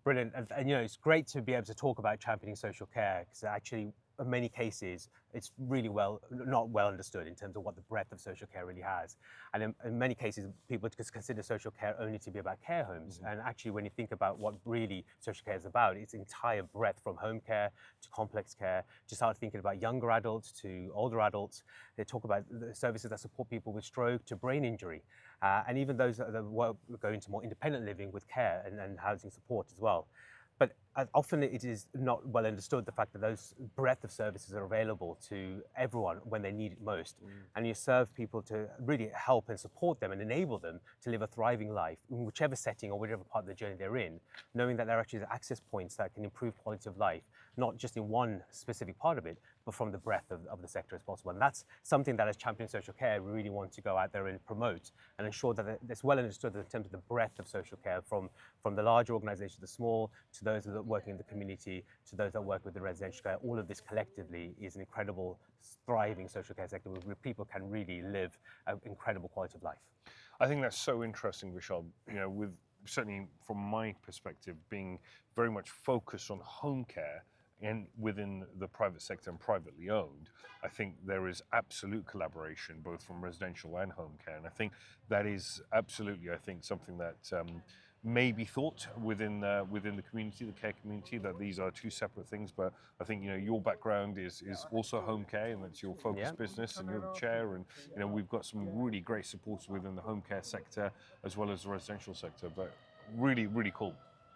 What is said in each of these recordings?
Brilliant. And it's great to be able to talk about championing social care because actually, in many cases, it's really not well understood in terms of what the breadth of social care really has. And in many cases, people just consider social care only to be about care homes. And actually, when you think about what really social care is about, it's entire breadth from home care to complex care, to start thinking about younger adults to older adults. They talk about the services that support people with stroke to brain injury. And even those that go into more independent living with care and housing support as well. But often it is not well understood the fact that those breadth of services are available to everyone when they need it most. And you serve people to really help and support them and enable them to live a thriving life in whichever setting or whatever part of the journey they're in, knowing that there are actually access points that can improve quality of life, not just in one specific part of it, but from the breadth of the sector as possible. And that's something that as Champion Social Care, we really want to go out there and promote and ensure that it's well understood in terms of the breadth of social care from the larger organizations, the small, to those that are working in the community, to those that work with the residential care. All of this collectively is an incredible, thriving social care sector where people can really live an incredible quality of life. I think that's so interesting, Vishal, with certainly from my perspective, being very much focused on home care and within the private sector and privately owned, I think there is absolute collaboration both from residential and home care. And I think that is absolutely, something that may be thought within the community, the care community, that these are two separate things. But I think your background is also home care, and that's your focus business, and you're the chair. And we've got some really great supports within the home care sector as well as the residential sector. But really, really cool.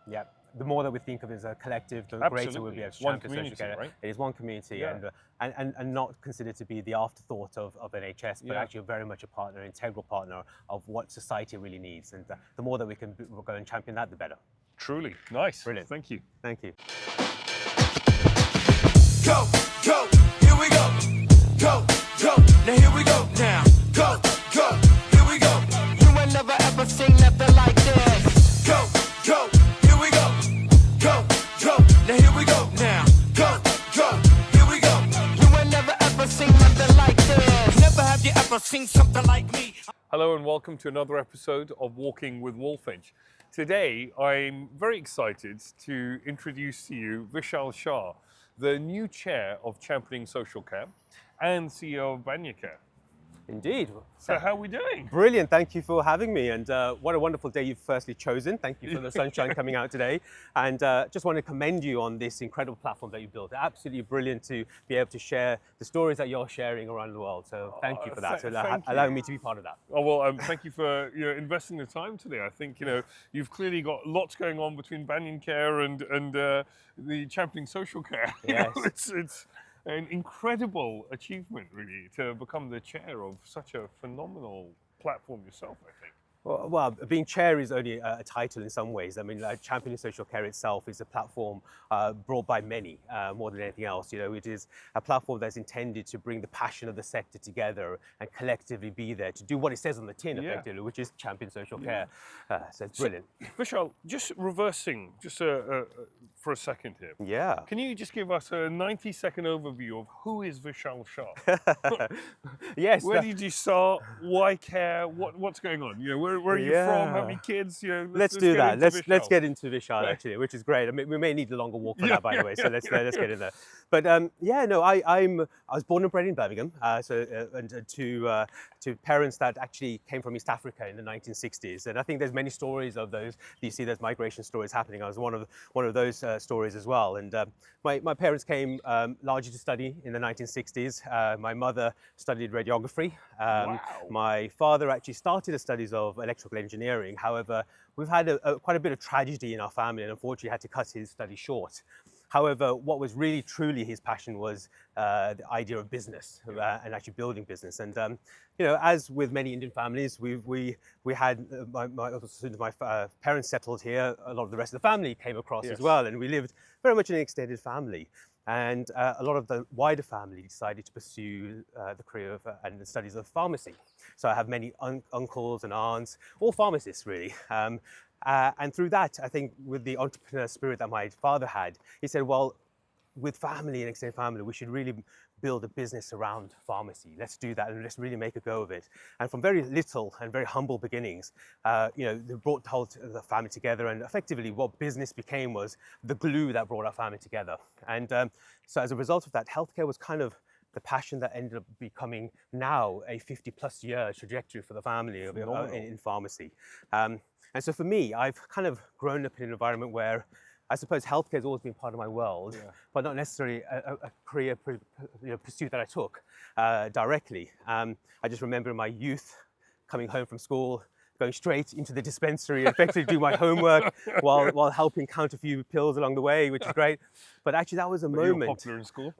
Yeah. The more that we think of it as a collective, the greater we'll be able to champion social care. Right? It is one community, and not considered to be the afterthought of NHS, but actually very much a partner, integral partner of what society really needs. And the more that we can go and champion that, the better. Truly. Nice. Brilliant. Thank you. Thank you. Go, go, here we go. Go, go, now here we go. Now, go, go, here we go. You ain't never ever seen nothing like this. Go, go, here we go. Go, go, now here we go. Now, go, go, here we go. You ain't never ever seen nothing like this. Never have you ever seen something like me. Hello and welcome to another episode of Walking with Walfinch. Today I'm very excited to introduce to you Vishal Shah, the new chair of Championing Social Care and CEO of Banyan Care. Indeed. So how are we doing? Brilliant. Thank you for having me. And what a wonderful day you've firstly chosen. Thank you for the sunshine coming out today. And just want to commend you on this incredible platform that you built. Absolutely brilliant to be able to share the stories that you're sharing around the world. So thank you for that. Allowing me to be part of that. Oh, well, thank you for investing the time today. I think you've clearly got lots going on between Banyan Care and the Championing Social Care. Yes. It's an incredible achievement, really, to become the chair of such a phenomenal platform yourself, I think. Well, being chair is only a title in some ways. I mean, Championing Social Care itself is a platform brought by many, more than anything else. It is a platform that's intended to bring the passion of the sector together and collectively be there to do what it says on the tin, effectively, which is champion social care. So it's brilliant. Vishal, just reversing, for a second here. Yeah. Can you just give us a 90-second overview of who is Vishal Shah? Yes. Where did you start? Why care? What's going on? Where are you from? How many kids? Let's do that. Let's get into Vishal actually, which is great. I mean, we may need a longer walk for that, by the way. So let's get in there. But I was born and bred in Birmingham. To parents that actually came from East Africa in the 1960s, and I think there's many stories of those. You see, there's migration stories happening. I was one of those stories as well. And my parents came largely to study in the 1960s. My mother studied radiography. Wow. My father actually started the studies of electrical engineering. However, we've had quite a bit of tragedy in our family, and unfortunately had to cut his study short. However, what was really truly his passion was the idea of business and actually building business. And as with many Indian families, we had as soon as my parents settled here, a lot of the rest of the family came across as well, and we lived very much an extended family. And a lot of the wider family decided to pursue the career and the studies of pharmacy. So I have many uncles and aunts, all pharmacists really. And through that, I think with the entrepreneur spirit that my father had, he said, well, with family and extended family, we should really build a business around pharmacy. Let's do that and let's really make a go of it. And from very little and very humble beginnings, they brought the family together, and effectively what business became was the glue that brought our family together. And so as a result of that, healthcare was kind of the passion that ended up becoming now a 50+ year trajectory for the family in pharmacy. And so for me, I've kind of grown up in an environment where I suppose healthcare has always been part of my world, but not necessarily a career pursuit that I took directly. I just remember in my youth coming home from school, going straight into the dispensary, effectively do my homework while helping count a few pills along the way, which is great. But actually, that was a moment. You were popular in school?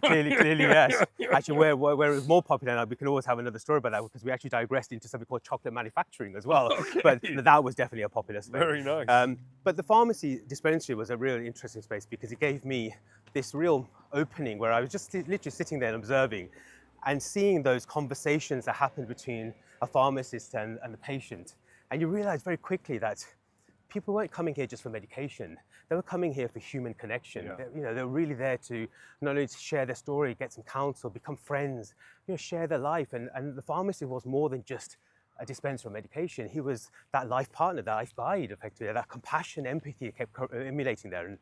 Clearly, yes. Actually, where it was more popular now, we can always have another story about that, because we actually digressed into something called chocolate manufacturing as well. Okay. But that was definitely a popular space. Very nice. But the pharmacy dispensary was a really interesting space because it gave me this real opening where I was just literally sitting there and observing and seeing those conversations that happened between a pharmacist and the patient. And you realize very quickly that people weren't coming here just for medication. They were coming here for human connection. They were really there to not only to share their story, get some counsel, become friends, share their life. And the pharmacist was more than just a dispenser of medication. He was that life partner, that life guide, effectively. That compassion, empathy kept emulating there. And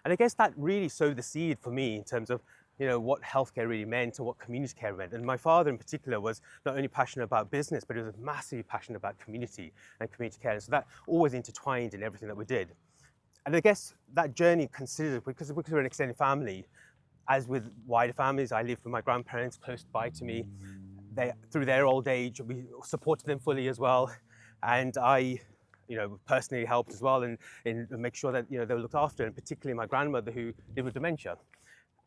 I guess that really sowed the seed for me in terms of what healthcare really meant and what community care meant. And my father in particular was not only passionate about business, but he was massively passionate about community and community care. And so that always intertwined in everything that we did. And I guess that journey considered, because we're an extended family, as with wider families, I lived with my grandparents close by to me. Through their old age, we supported them fully as well. And I personally helped as well in make sure that, they were looked after, and particularly my grandmother who lived with dementia.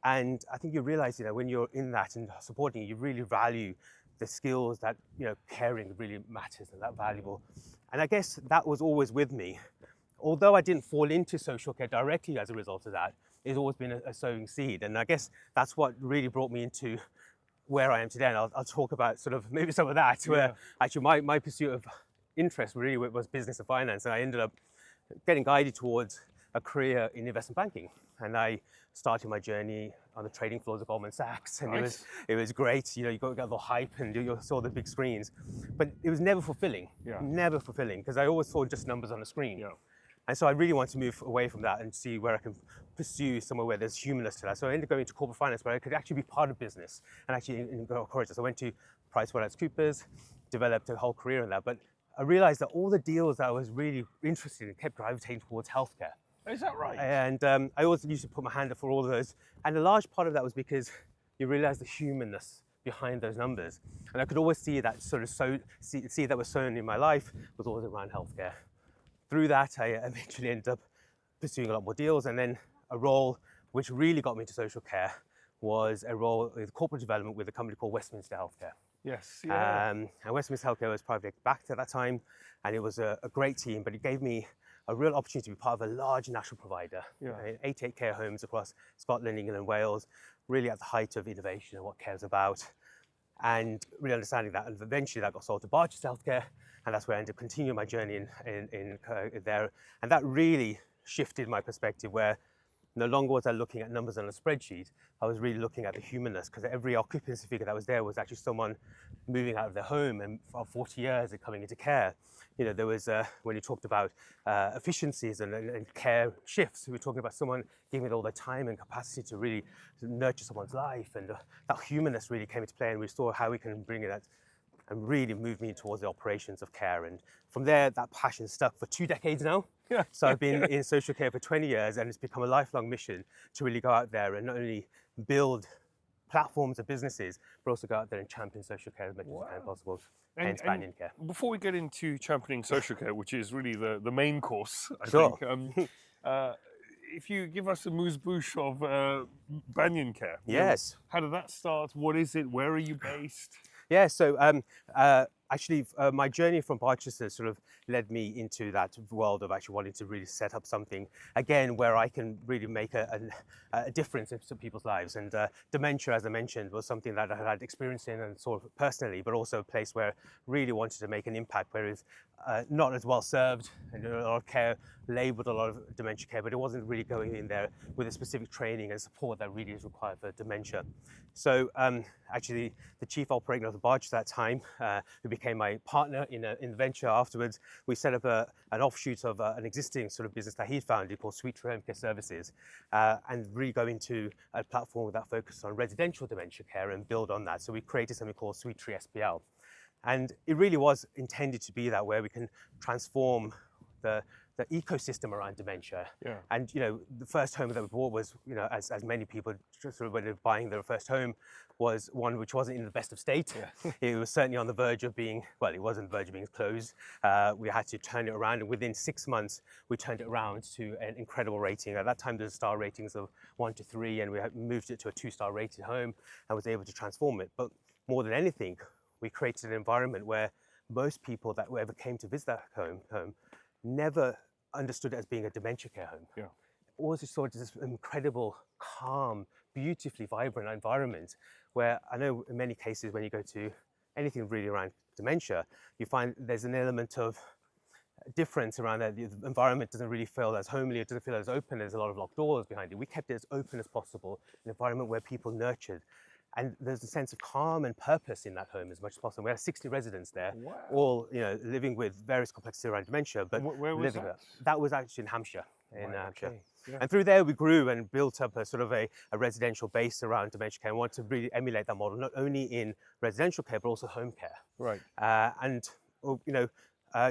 And I think you realize, when you're in that and supporting, you really value the skills that, caring really matters and that valuable. And I guess that was always with me. Although I didn't fall into social care directly as a result of that, it's always been a sowing seed. And I guess that's what really brought me into where I am today. And I'll talk about sort of maybe some of that, where actually my pursuit of interest really was business and finance. And I ended up getting guided towards a career in investment banking. And I started my journey on the trading floors of Goldman Sachs, and it was great. You got the hype and you saw the big screens, but it was never fulfilling. Never fulfilling, because I always saw just numbers on the screen. And so I really wanted to move away from that and see where I can pursue somewhere where there's humanness to that. So I ended up going to corporate finance, where I could actually be part of business and actually encourage it. So I went to PricewaterhouseCoopers, developed a whole career in that. But I realized that all the deals that I was really interested in kept gravitating towards healthcare. Is that right? And I always used to put my hand up for all of those. And a large part of that was because you realize the humanness behind those numbers. And I could always see that sort of see that was sown in my life was always around healthcare. Through that, I eventually ended up pursuing a lot more deals. And then a role which really got me into social care was a role with corporate development with a company called Westminster Healthcare. Yes, yeah. And Westminster Healthcare was privately backed at that time. And it was a great team, but it gave me a real opportunity to be part of a large national provider. 88 care homes across Scotland, England and Wales, really at the height of innovation and what care is about. And really understanding that, and eventually that got sold to Barchester Healthcare, and that's where I ended up continuing my journey in there. And that really shifted my perspective, where no longer was I looking at numbers on a spreadsheet, I was really looking at the humanness, because every occupancy figure that was there was actually someone moving out of their home and for 40 years and coming into care. There was, when you talked about efficiencies and care shifts, we were talking about someone giving it all their time and capacity to really nurture someone's life. And that humanness really came into play, and we saw how we can bring it and really move me towards the operations of care. And from there, that passion stuck for 2 decades now. So I've been in social care for 20 years, and it's become a lifelong mission to really go out there and not only build platforms of businesses, but also go out there and champion social care as much as possible. Hence Banyan Care. Before we get into championing social care, which is really the main course, I think, if you give us a moose-bouche of Banyan Care. Yes. How did that start? What is it? Where are you based? Yeah, so actually my journey from Barchester sort of led me into that world of actually wanting to really set up something, again, where I can really make a difference in some people's lives. And dementia, as I mentioned, was something that I had experience in and saw personally, but also a place where I really wanted to make an impact, whereas not as well served, and a lot of care labelled a lot of dementia care, but it wasn't really going in there with the specific training and support that really is required for dementia. So actually, the chief operating of the barge at that time, who became my partner in the venture afterwards, we set up an offshoot of an existing sort of business that he founded called SweetTree Home Care Services, and really go into a platform that focused on residential dementia care and build on that. So we created something called SweetTree SPL. And it really was intended to be that where we can transform the ecosystem around dementia. Yeah. And the first home that we bought was, as many people just sort of when they're buying their first home, was one which wasn't in the best of state. Yeah. It was certainly on the verge of being, well, it was on the verge of being closed. We had to turn it around, and within 6 months, we turned it around to an incredible rating. At that time, there was star ratings of 1 to 3, and we had moved it to a 2-star rated home and was able to transform it. But more than anything, we created an environment where most people that ever came to visit that home never understood it as being a dementia care home. Yeah. Always saw it as this incredible, calm, beautifully vibrant environment where I know in many cases when you go to anything really around dementia, you find there's an element of difference around that. The environment doesn't really feel as homely, it doesn't feel as open, there's a lot of locked doors behind it. We kept it as open as possible, an environment where people nurtured. And there's a sense of calm and purpose in that home as much as possible. We had 60 residents there, Wow. all living with various complexities around dementia. But Where was living that? That was actually in Hampshire. Right, Hampshire. okay. Yeah. And through there we grew and built up a sort of a residential base around dementia care and wanted to really emulate that model, not only in residential care, but also home care. Right.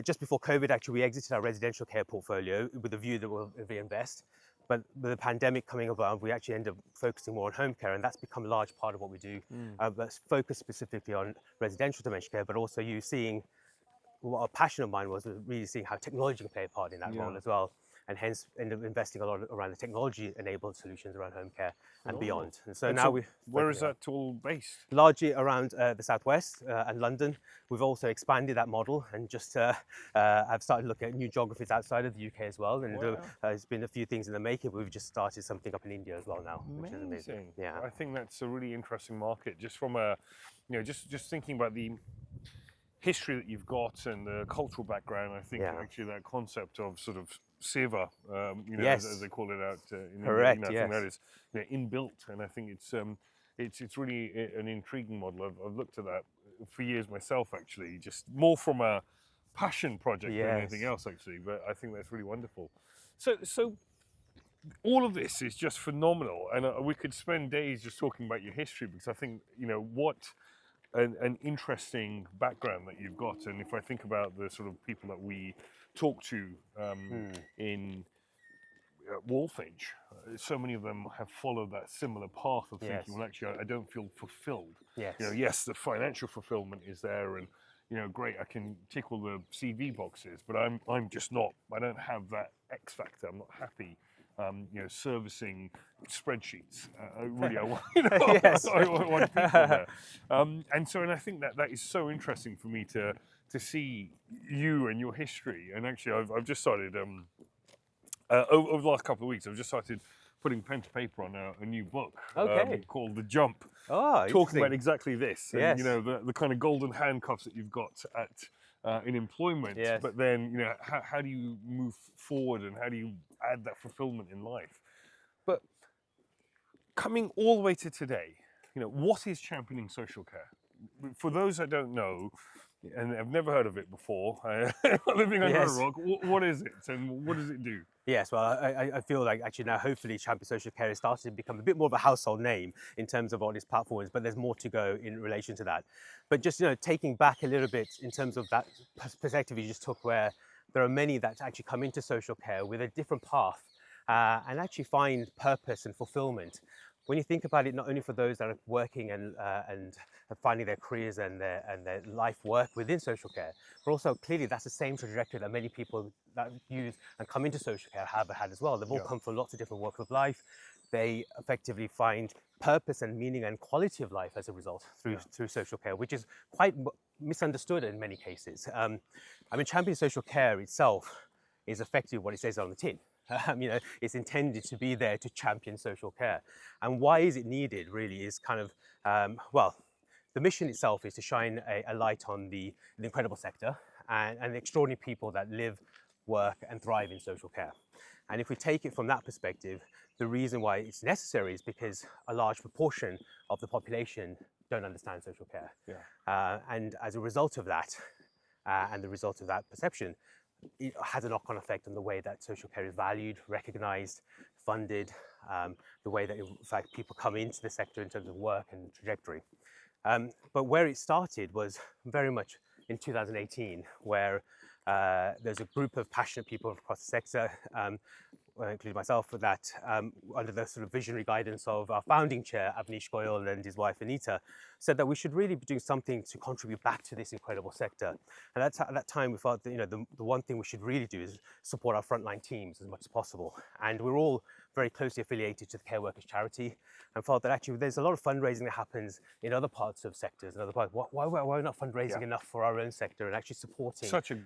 Just before COVID, actually, we exited our residential care portfolio with a view that we'll reinvest. But with the pandemic coming about, we actually ended up focusing more on home care, and that's become a large part of what we do. But focused specifically on residential dementia care, but also you seeing what a passion of mine was really seeing how technology can play a part in that role as well. And hence ended up investing a lot around the technology-enabled solutions around home care and beyond. And so now where is that all based? Largely around the southwest and London. We've also expanded that model and just I've started looking at new geographies outside of the UK as well. And there's been a few things in the making. We've just started something up in India as well now, which is amazing. Yeah, I think that's a really interesting market. Just from a, just thinking about the history that you've got and the cultural background. I think actually that concept of sort of seva, as they call it out in Correct, India, I think that is inbuilt, and I think it's really an intriguing model. I've looked at that for years myself, actually, just more from a passion project than anything else, actually. But I think that's really wonderful. So all of this is just phenomenal, and we could spend days just talking about your history, because I think what an interesting background that you've got. And if I think about the sort of people that we talk to in Walfinch, so many of them have followed that similar path of thinking, well, actually, I don't feel fulfilled. Yes, the financial fulfillment is there, and great, I can tick all the CV boxes, but I'm just not. I don't have that X factor. I'm not happy. Servicing spreadsheets. Really, I want, I want people there. And I think that is so interesting for me to see you and your history. And actually, I've just started over the last couple of weeks. I've just started putting pen to paper on a new book called The Jump, talking about exactly this. And, the kind of golden handcuffs that you've got in employment, but then how do you move forward and how do you add that fulfillment in life? But coming all the way to today, what is championing social care? For those that don't know and have never heard of it before, living under a rock, what is it and what does it do? Yes, well, I feel like actually now hopefully Champion Social Care is starting to become a bit more of a household name in terms of what this platform is, but there's more to go in relation to that. But just, taking back a little bit in terms of that perspective you just took, where there are many that actually come into social care with a different path and actually find purpose and fulfillment. When you think about it, not only for those that are working and finding their careers and their life work within social care, but also clearly that's the same trajectory that many people that use and come into social care have had as well. They've all come from lots of different walks of life. They effectively find purpose and meaning and quality of life as a result through social care, which is quite misunderstood in many cases. Champion Social Care itself is effectively what it says on the tin. It's intended to be there to champion social care. And why is it needed, really, is kind of, the mission itself is to shine a light on the incredible sector and extraordinary people that live, work, and thrive in social care. And if we take it from that perspective, the reason why it's necessary is because a large proportion of the population don't understand social care. And as a result of that, and the result of that perception, it has a knock-on effect on the way that social care is valued, recognised, funded, the way that, in fact, people come into the sector in terms of work and trajectory. But where it started was very much in 2018, where there's a group of passionate people across the sector, including myself, that under the sort of visionary guidance of our founding chair, Avnish Goyal, and his wife, Anita, said that we should really be doing something to contribute back to this incredible sector. And at that time, we felt that, the one thing we should really do is support our frontline teams as much as possible. And we're all very closely affiliated to the Care Workers Charity, and felt that actually there's a lot of fundraising that happens in other parts of sectors, and other parts. Why are we not fundraising enough for our own sector and actually supporting? Such a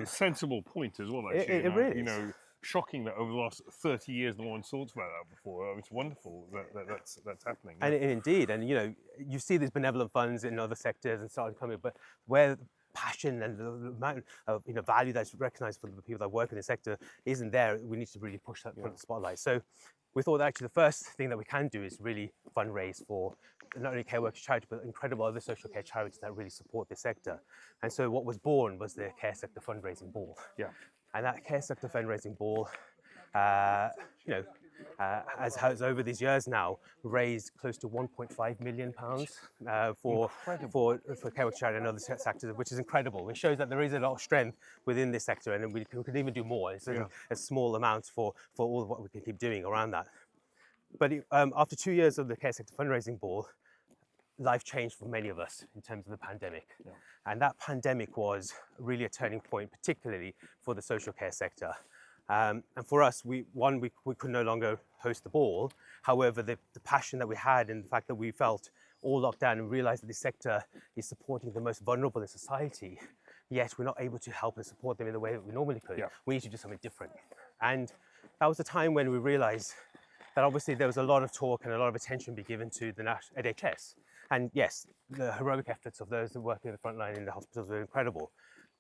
sensible point as well, actually. It really is. Shocking that over the last 30 years no one thought about that before. It's wonderful that's happening. And indeed, and you see these benevolent funds in other sectors and starting coming, but where passion and the amount of value that's recognised for the people that work in the sector isn't there, we need to really push that front of the spotlight. So we thought that actually the first thing that we can do is really fundraise for not only Care Workers Charity, but incredible other social care charities that really support this sector. And so what was born was the Care Sector Fundraising Ball. And that Care Sector Fundraising Ball, has over these years now raised close to £1.5 million for Care Workers Charity and other sectors, which is incredible. It shows that there is a lot of strength within this sector, and we can even do more. It's a small amount for all of what we can keep doing around that. But after 2 years of the Care Sector Fundraising Ball, life changed for many of us in terms of the pandemic. And that pandemic was really a turning point, particularly for the social care sector. And for us, we could no longer host the ball. However, the passion that we had and the fact that we felt all locked down and realized that this sector is supporting the most vulnerable in society, yet we're not able to help and support them in the way that we normally could. We need to do something different. And that was a time when we realized that obviously there was a lot of talk and a lot of attention being given to the NHS. And yes, the heroic efforts of those that work in the front line in the hospitals were incredible.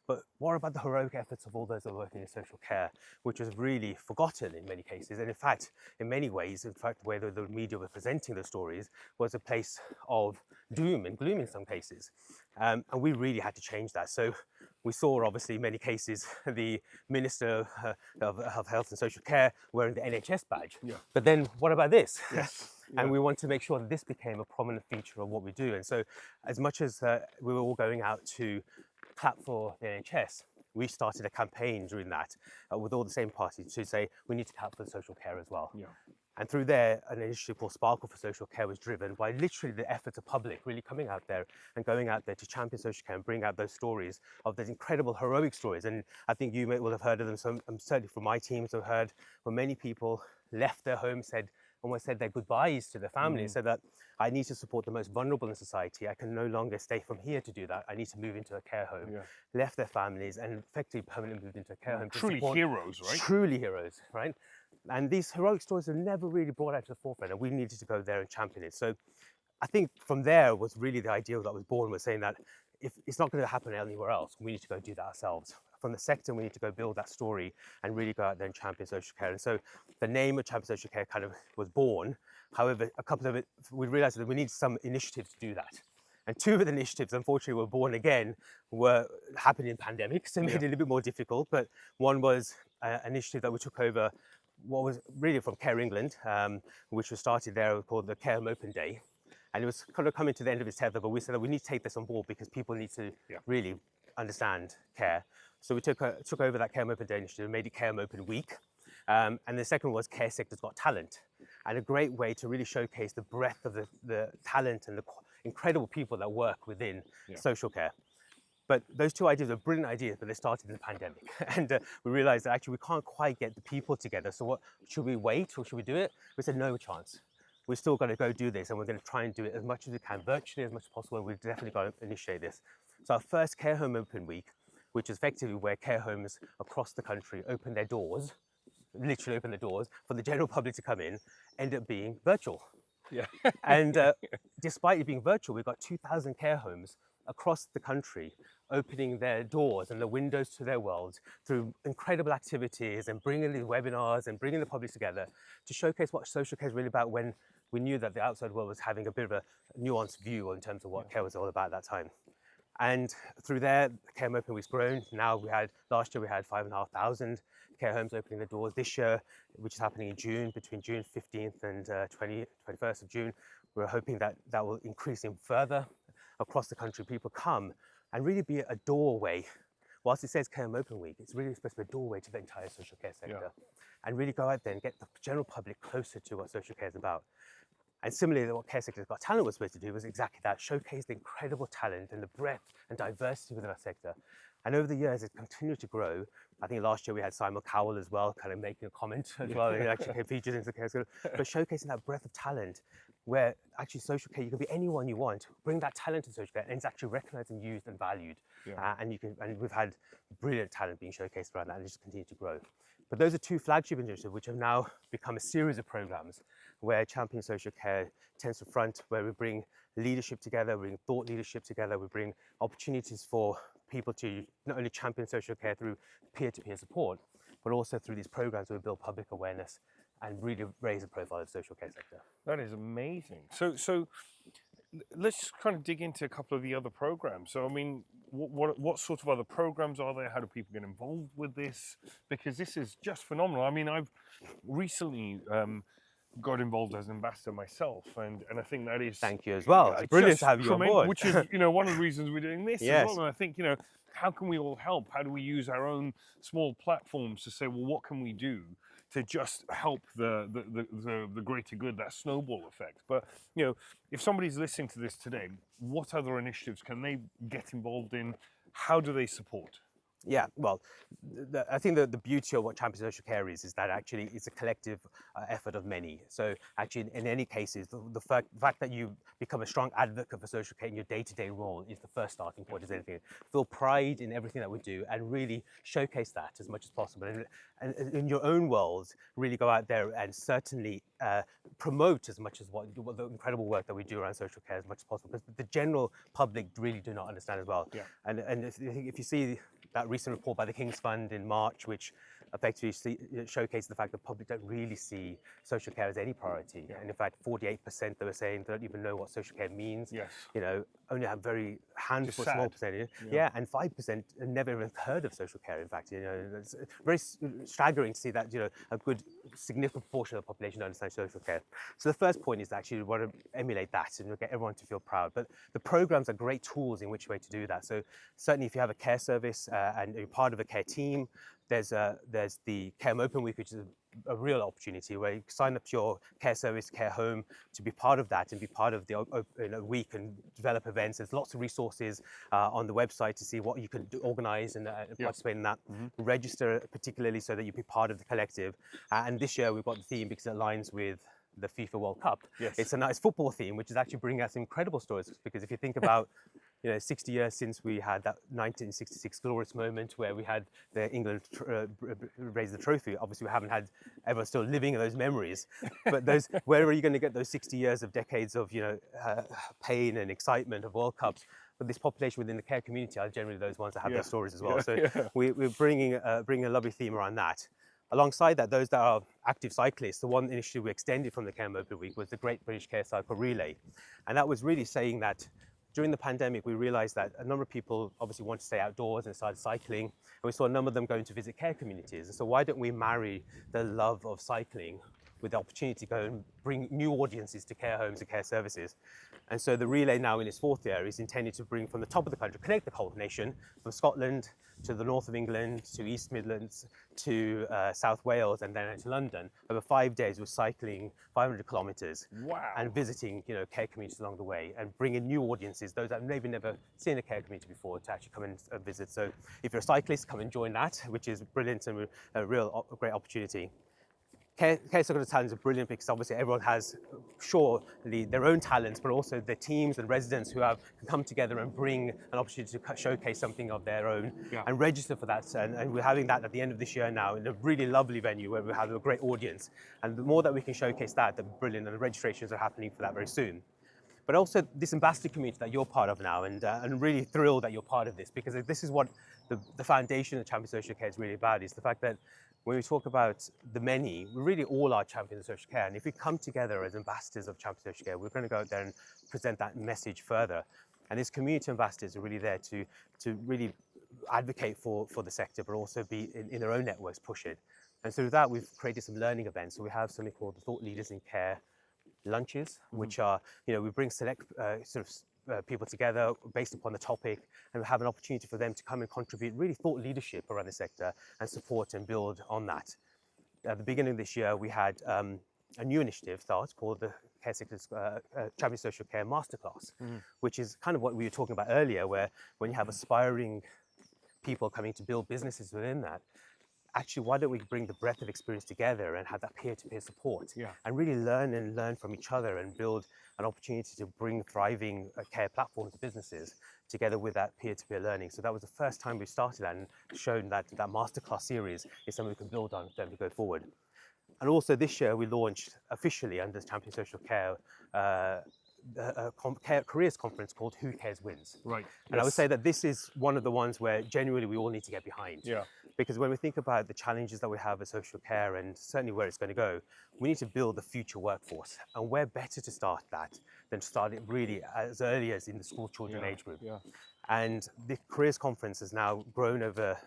But what about the heroic efforts of all those that are working in social care, which was really forgotten in many cases? And in fact, in many ways, the way that the media were presenting the stories was a place of doom and gloom in some cases. And we really had to change that. So we saw, obviously, in many cases, the Minister of Health and Social Care wearing the NHS badge. But then what about this? And we want to make sure that this became a prominent feature of what we do. And so as much as we were all going out to clap for the NHS, we started a campaign during that with all the same parties to say we need to clap for social care as well. And through there, an initiative called Sparkle for Social Care was driven by literally the efforts of public really coming out there and going out there to champion social care and bring out those stories of those incredible heroic stories. And I think you will have heard of them. So certainly from my teams, I've heard where many people left their homes, almost said their goodbyes to their families, so that I need to support the most vulnerable in society. I can no longer stay from here to do that. I need to move into a care home. Left their families and effectively permanently moved into a care home. Truly heroes, right? Truly heroes, right? And these heroic stories are never really brought out to the forefront, and we needed to go there and champion it. So I think from there was really the idea that was born, was saying that if it's not going to happen anywhere else, we need to go do that ourselves. From the sector, we need to go build that story and really go out there and champion social care. And so the name of Champion Social Care kind of was born. However, a couple of it, we realized that we need some initiatives to do that. And two of the initiatives, unfortunately, were born again, happened in pandemic, so it made it a little bit more difficult. But one was an initiative that we took over, what was really from Care England, which was started there, called the Care Home Open Day. And it was kind of coming to the end of its tether, but we said that we need to take this on board because people need to really understand care. So we took over that Care Home Open Day initiative and made it Care Home Open Week. And the second was Care Sector's Got Talent, and a great way to really showcase the breadth of the talent and the incredible people that work within social care. But those two ideas are brilliant ideas, but they started in the pandemic. And we realized that actually we can't quite get the people together. So what, should we wait or should we do it? We said, no chance. We're still going to go do this, and we're going to try and do it as much as we can, virtually as much as possible, and we've definitely got to initiate this. So our first Care Home Open Week, which is effectively where care homes across the country open their doors, literally open the doors for the general public to come in, ended up being virtual. And despite it being virtual, we've got 2,000 care homes across the country opening their doors and the windows to their world through incredible activities and bringing these webinars and bringing the public together to showcase what social care is really about, when we knew that the outside world was having a bit of a nuanced view in terms of what care was all about at that time. And through there, Care Open Week's grown. Now last year we had 5,500 care homes opening their doors. This year, which is happening in June, between June 15th and 21st of June, we're hoping that that will increase even further across the country. People come and really be a doorway. Whilst it says Care Open Week, it's really supposed to be a doorway to the entire social care sector, and really go out there and get the general public closer to what social care is about. And similarly, what Care Sector's Got Talent was supposed to do was exactly that, showcase the incredible talent and the breadth and diversity within our sector. And over the years, it's continued to grow. I think last year we had Simon Cowell as well, kind of making a comment as well. He actually came featured into the Care Sector, but showcasing that breadth of talent, where actually social care, you can be anyone you want, bring that talent to social care, and it's actually recognised and used and valued. And we've had brilliant talent being showcased around that, and it's just continued to grow. But those are two flagship initiatives which have now become a series of programs where Champion Social Care tends to front, where we bring leadership together, we bring thought leadership together, we bring opportunities for people to not only champion social care through peer-to-peer support, but also through these programs where we build public awareness and really raise the profile of the social care sector. That is amazing. So let's kind of dig into a couple of the other programs. So, I mean, what sort of other programs are there? How do people get involved with this? Because this is just phenomenal. I mean, I've recently got involved as an ambassador myself, and I think that is... Thank you as well. It's brilliant to have you on board. Which is, one of the reasons we're doing this as well. And I think, how can we all help? How do we use our own small platforms to say, well, what can we do to just help the greater good, that snowball effect? But, if somebody's listening to this today, what other initiatives can they get involved in? How do they support? Yeah, well, I think the beauty of what Champion Social Care is that actually it's a collective effort of many. So actually, in any cases, the fact that you become a strong advocate for social care in your day-to-day role is the first starting point as anything. Feel pride in everything that we do and really showcase that as much as possible. And in your own world, really go out there and certainly promote as much as what the incredible work that we do around social care as much as possible, because the general public really do not understand as well. Yeah. And if you see that recent report by the King's Fund in March, which effectively showcased the fact that the public don't really see social care as any priority. And in fact, 48% they were saying they don't even know what social care means. Yes. Only a very handful, small percentage. And 5% never even heard of social care. In fact, it's very staggering to see that a good significant proportion of the population don't understand social care. So the first point is actually we want to emulate that and get everyone to feel proud. But the programs are great tools in which way to do that. So certainly, if you have a care service and you're part of a care team, there's the Care Open Week, which is a real opportunity where you sign up to your care service, care home, to be part of that and be part of the week and develop events. There's lots of resources on the website to see what you can organise and participate in that. Register particularly so that you be part of the collective. And this year we've got the theme because it aligns with the FIFA World Cup. Yes. It's a nice football theme, which is actually bringing us incredible stories, because if you think about 60 years since we had that 1966 glorious moment where we had the England raise the trophy. Obviously, we haven't had everyone still living in those memories. But where are you going to get those 60 years of decades of pain and excitement of World Cups? But this population within the care community are generally those ones that have those stories as well. We're bringing a lovely theme around that. Alongside that, those that are active cyclists, the one initiative we extended from the Care Open Week was the Great British Care Cycle Relay. And that was really saying that during the pandemic, we realized that a number of people obviously want to stay outdoors and started cycling. And we saw a number of them going to visit care communities. And so why don't we marry the love of cycling with the opportunity to go and bring new audiences to care homes and care services? And so the relay now in its fourth year is intended to bring from the top of the country, connect the whole nation, from Scotland to the north of England, to East Midlands, to South Wales, and then to London. Over 5 days, we're cycling 500 kilometres. Wow. And visiting care communities along the way and bringing new audiences, those that maybe never seen a care community before, to actually come and visit. So if you're a cyclist, come and join that, which is brilliant and a real great opportunity. Care Sector Talents are brilliant because obviously everyone has surely their own talents, but also the teams and residents who can come together and bring an opportunity to showcase something of their own and register for that. And we're having that at the end of this year now in a really lovely venue where we have a great audience. And the more that we can showcase that, the brilliant, and the registrations are happening for that very soon. but also this ambassador community that you're part of now, and really thrilled that you're part of this, because this is what the foundation of Champion Social Care is really about, is the fact that when we talk about the many, we really all are champions of social care. And if we come together as ambassadors of Champion Social Care, we're going to go out there and present that message further. And these community ambassadors are really there to really advocate for the sector, but also be in their own networks, push it. And so with that, we've created some learning events. So we have something called the Thought Leaders in Care lunches, which are, we bring select people together based upon the topic, and we have an opportunity for them to come and contribute really thought leadership around the sector and support and build on that. At the beginning of this year, we had a new initiative start called the Care Sector Champion Social Care Masterclass, which is kind of what we were talking about earlier, where when you have aspiring people coming to build businesses within that, actually, why don't we bring the breadth of experience together and have that peer-to-peer support, and really learn from each other and build an opportunity to bring thriving care platforms to businesses together with that peer-to-peer learning. So that was the first time we started that and shown that that masterclass series is something we can build on for them to go forward. And also this year we launched officially under Champion Social Care a careers conference called Who Cares Wins. Right. And I would say that this is one of the ones where genuinely we all need to get behind. Yeah. Because when we think about the challenges that we have with social care and certainly where it's going to go, we need to build the future workforce. And where better to start that than to start it really as early as in the school children age group. Yeah. And the careers conference has now grown over,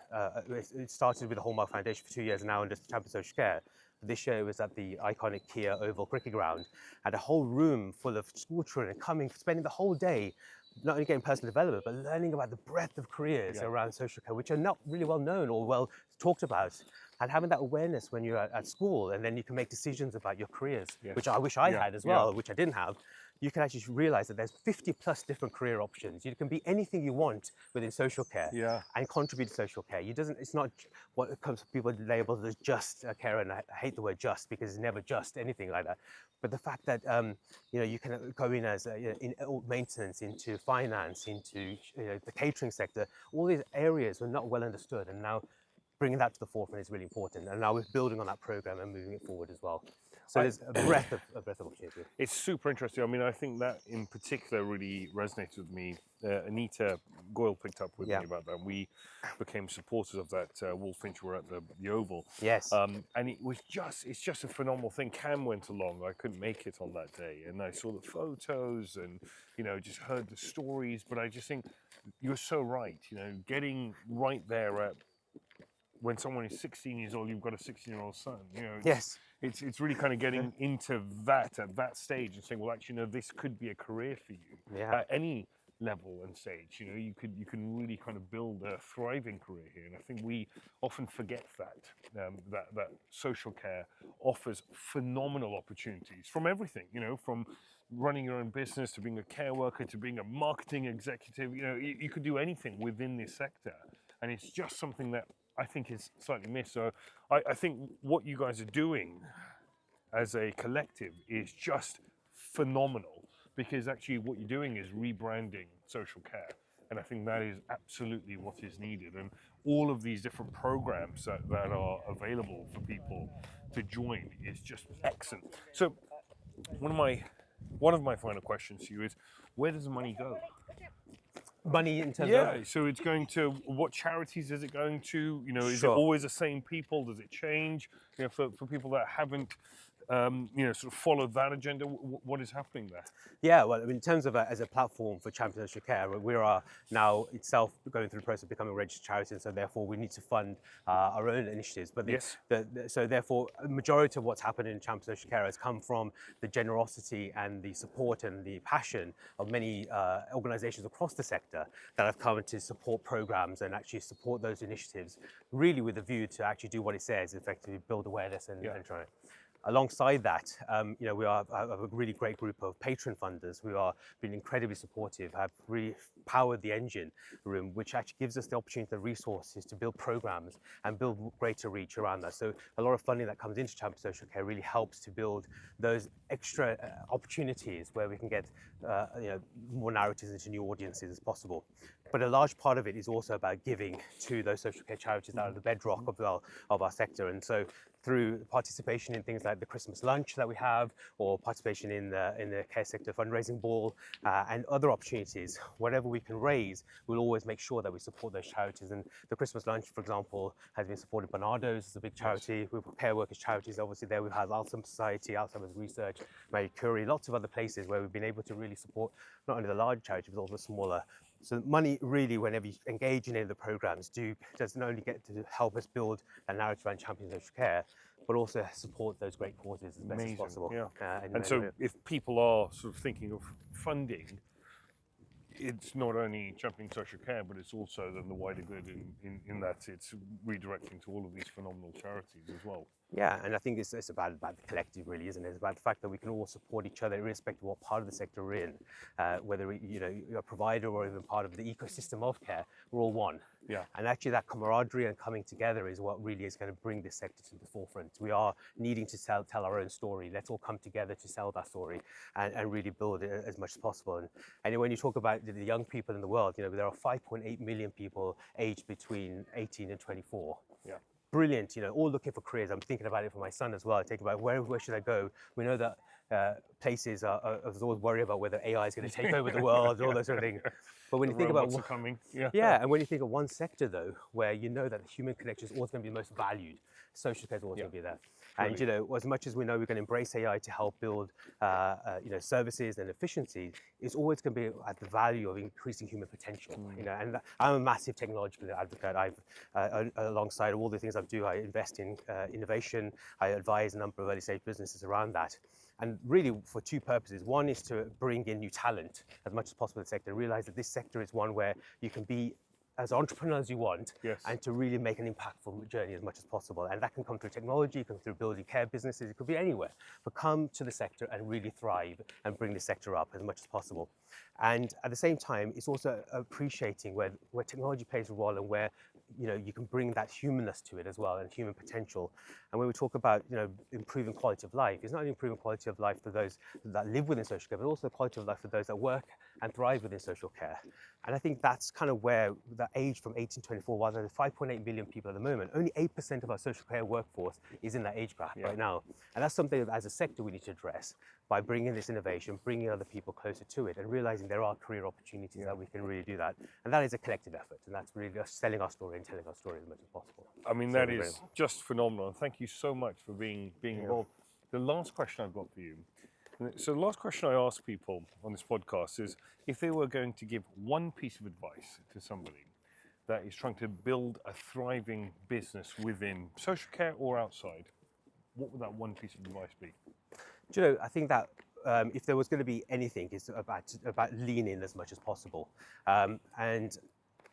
it started with the Hallmark Foundation for 2 years now under Champion Social Care. This year it was at the iconic Kia Oval Cricket Ground, and a whole room full of school children coming, spending the whole day not only getting personal development, but learning about the breadth of careers around social care, which are not really well known or well talked about. And having that awareness when you're at school, and then you can make decisions about your careers, which I wish I had as well, which I didn't have. You can actually realize that there's 50 plus different career options. You can be anything you want within social care and contribute to social care. It's not what people label as just care, and I hate the word just because it's never just anything like that. But the fact that you can go in as in maintenance, into finance, into the catering sector, all these areas were not well understood, and now bringing that to the forefront is really important. And now we're building on that program and moving it forward as well. So there's a breadth of opportunity. It's super interesting. I mean, I think that in particular really resonated with me. Anita Goyle picked up with me about that. We became supporters of that. Walfinch were at the Oval. Yes. And it's just a phenomenal thing. Cam went along. I couldn't make it on that day, and I saw the photos and just heard the stories. But I just think you're so right. Getting right there at when someone is 16 years old, you've got a 16-year-old son. It's really kind of getting into that at that stage and saying, well, actually, no, this could be a career for you at any level and stage. You can really kind of build a thriving career here. And I think we often forget that social care offers phenomenal opportunities from everything. From running your own business to being a care worker to being a marketing executive. You could do anything within this sector, and it's just something that I think is slightly missed. So I think what you guys are doing as a collective is just phenomenal, because actually what you're doing is rebranding social care. And I think that is absolutely what is needed. And all of these different programs that are available for people to join is just excellent. So one of my final questions to you is, where does the money go? Money in terms of... So it's going to, what charities is it going to? Is it always the same people? Does it change? For people that haven't, sort of followed that agenda, what is happening there? Yeah, well, in terms of as a platform for Champion Social Care, we are now itself going through the process of becoming a registered charity, and so therefore we need to fund our own initiatives. But so therefore, a majority of what's happened in Champion Social Care has come from the generosity and the support and the passion of many organisations across the sector that have come to support programs and actually support those initiatives, really with a view to actually do what it says, effectively build awareness and try it. Alongside that, we have a really great group of patron funders who are being incredibly supportive, have really powered the engine room, which actually gives us the opportunity, the resources to build programs and build greater reach around that. So a lot of funding that comes into Champion Social Care really helps to build those extra opportunities where we can get more narratives into new audiences as possible. But a large part of it is also about giving to those social care charities that are the bedrock of our sector. And so through participation in things like the Christmas lunch that we have, or participation in the Care Sector Fundraising Ball, and other opportunities. Whatever we can raise, we'll always make sure that we support those charities. And the Christmas lunch, for example, has been supported. Barnardo's is a big charity. We've got care workers charities. Obviously, there we have Alzheimer's Society, Alzheimer's Research, Marie Curie, lots of other places where we've been able to really support not only the large charities but also smaller. So money really, whenever you engage in any of the programs, doesn't only get to help us build a narrative around championing social care, but also support those great causes as best as possible. Yeah. And so if people are sort of thinking of funding, it's not only championing social care, but it's also then the wider good in that it's redirecting to all of these phenomenal charities as well. Yeah, and I think it's about the collective, really, isn't it? It's about the fact that we can all support each other, irrespective of what part of the sector we're in, whether you're a provider or even part of the ecosystem of care. We're all one. Yeah. And actually, that camaraderie and coming together is what really is going to bring this sector to the forefront. We are needing to tell our own story. Let's all come together to sell that story and really build it as much as possible. And when you talk about the young people in the world, there are 5.8 million people aged between 18 and 24. Yeah. Brilliant, all looking for careers. I'm thinking about it for my son as well. I think about where should I go? We know that places are always worried about whether AI is going to take over the world, all those sort of things. But when you think about what's coming, and when you think of one sector though, where you know that the human connection is always going to be the most valued, social care is always going to be there. And as much as we know we're going to embrace AI to help build services and efficiency, it's always going to be at the value of increasing human potential. And I'm a massive technological advocate. Alongside all the things I do, I invest in innovation. I advise a number of early stage businesses around that. And really for two purposes. One is to bring in new talent as much as possible in the sector, and realize that this sector is one where you can be as entrepreneur as you want, and to really make an impactful journey as much as possible. And that can come through technology, it can come through building care businesses, it could be anywhere. But come to the sector and really thrive and bring the sector up as much as possible. And at the same time, it's also appreciating where technology plays a role and where you can bring that humanness to it as well, and human potential. And when we talk about improving quality of life, it's not only improving quality of life for those that live within social care, but also quality of life for those that work and thrive within social care. And I think that's kind of where the age from 18 to 24, while there's 5.8 million people at the moment, only 8% of our social care workforce is in that age bracket right now. And that's something that as a sector we need to address by bringing this innovation, bringing other people closer to it, and realizing there are career opportunities that we can really do that. And that is a collective effort, and that's really us selling our story and telling our story as much as possible. I mean, that is just phenomenal. And thank you so much for being involved. The last question I've got for you. So the last question I ask people on this podcast is if they were going to give one piece of advice to somebody that is trying to build a thriving business within social care or outside, what would that one piece of advice be? I think that if there was going to be anything, it's about lean in as much as possible. And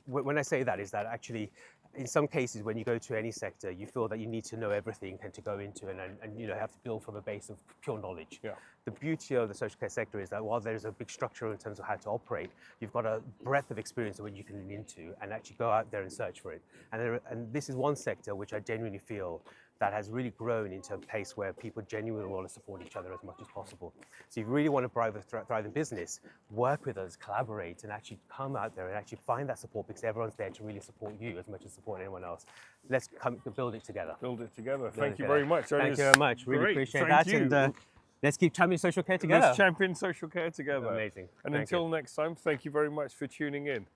when I say that, is that actually in some cases when you go to any sector, you feel that you need to know everything and to go into and have to build from a base of pure knowledge. Yeah. The beauty of the social care sector is that while there's a big structure in terms of how to operate, you've got a breadth of experience that you can lean into and actually go out there and search for it. And this is one sector which I genuinely feel that has really grown into a place where people genuinely want to support each other as much as possible. So if you really want to thrive in business, work with us, collaborate, and actually come out there and actually find that support, because everyone's there to really support you as much as support anyone else. Let's come build it together. Build it together. Thank you very much. Thank you very much. Really appreciate that. And let's keep championing social care together. Let's champion social care together. Amazing. And until next time, thank you very much for tuning in.